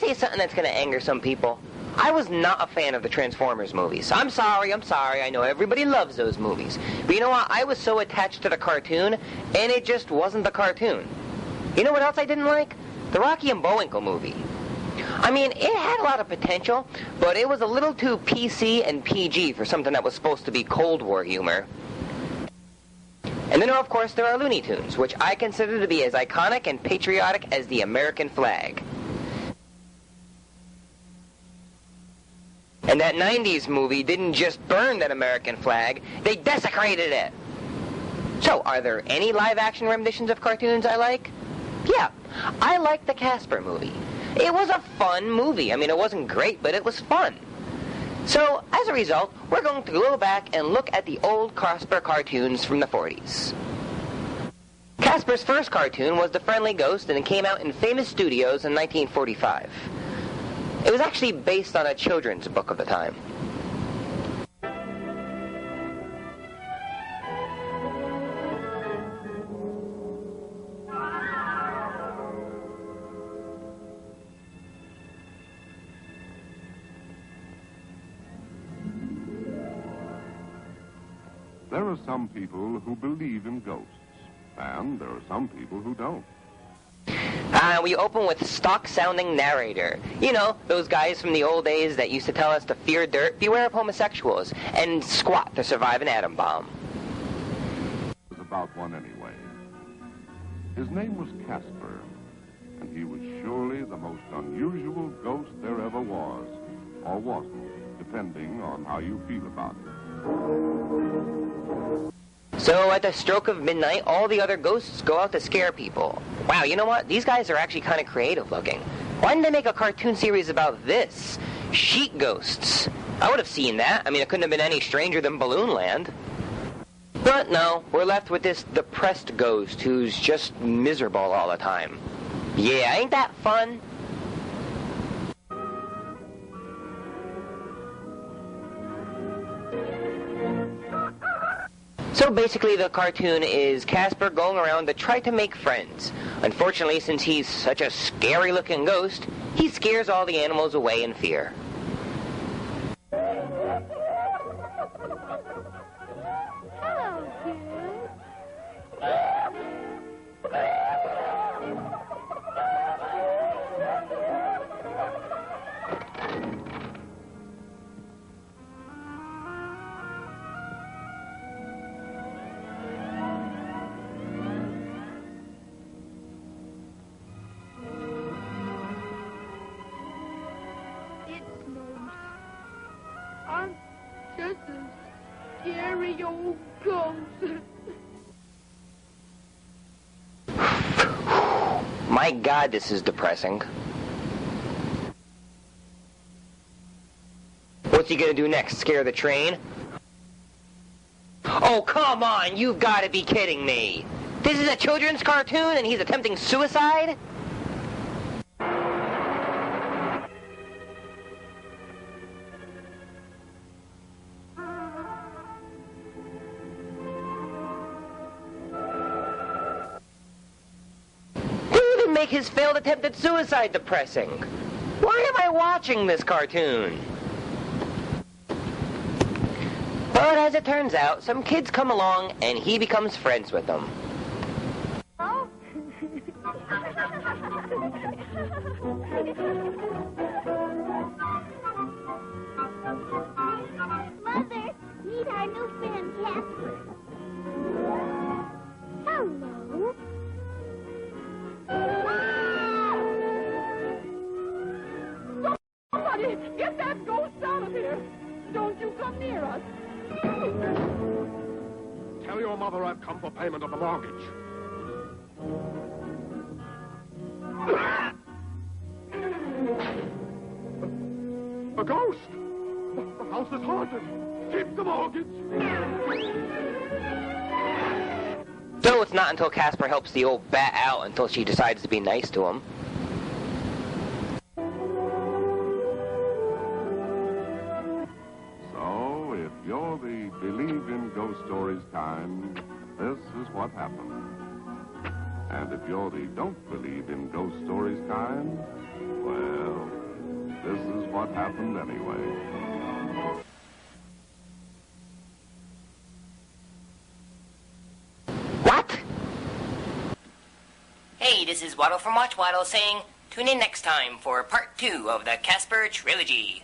you something that's going to anger some people. I was not a fan of the Transformers movies. I'm sorry. I know everybody loves those movies. But you know what? I was so attached to the cartoon, and it just wasn't the cartoon. You know what else I didn't like? The Rocky and Bullwinkle movie. I mean, it had a lot of potential, but it was a little too PC and PG for something that was supposed to be Cold War humor. And then, of course, there are Looney Tunes, which I consider to be as iconic and patriotic as the American flag. And that 90s movie didn't just burn that American flag, they desecrated it. So, are there any live-action renditions of cartoons I like? Yeah, I like the Casper movie. It was a fun movie. I mean, it wasn't great, but it was fun. So, as a result, we're going to go back and look at the old Casper cartoons from the 40s. Casper's first cartoon was The Friendly Ghost, and it came out in Famous Studios in 1945. It was actually based on a children's book of the time. There are some people who believe in ghosts, and there are some people who don't. We open with stock-sounding narrator. You know, those guys from the old days that used to tell us to fear dirt, beware of homosexuals, and squat to survive an atom bomb. It was about one anyway. His name was Casper, and he was surely the most unusual ghost there ever was, or wasn't, depending on how you feel about it. So at the stroke of midnight, all the other ghosts go out to scare people. Wow, you know what? These guys are actually kind of creative looking. Why didn't they make a cartoon series about this? Sheet ghosts. I would have seen that. I mean, it couldn't have been any stranger than Balloon Land. But no, we're left with this depressed ghost who's just miserable all the time. Yeah, ain't that fun? So basically the cartoon is Casper going around to try to make friends. Unfortunately, since he's such a scary looking ghost, he scares all the animals away in fear. Hello, June. I'm just a scary old ghost. My God, this is depressing. What's he gonna do next? Scare the train? Oh, come on! You've got to be kidding me! This is a children's cartoon and he's attempting suicide? Make his failed attempt at suicide depressing. Why am I watching this cartoon? But as it turns out, some kids come along and he becomes friends with them. Oh. Mother, meet our new friend Casper. Hello. Somebody, get that ghost out of here! Don't you come near us! Tell your mother I've come for payment of the mortgage. A ghost! The house is haunted! Keep the mortgage! So it's not until Casper helps the old bat out until she decides to be nice to him. So, if you're the believe in ghost stories kind, this is what happened. And if you're the don't believe in ghost stories kind, well... this is what happened anyway. What? Hey, this is Waddle from Waddle saying, tune in next time for part 2 of the Casper Trilogy.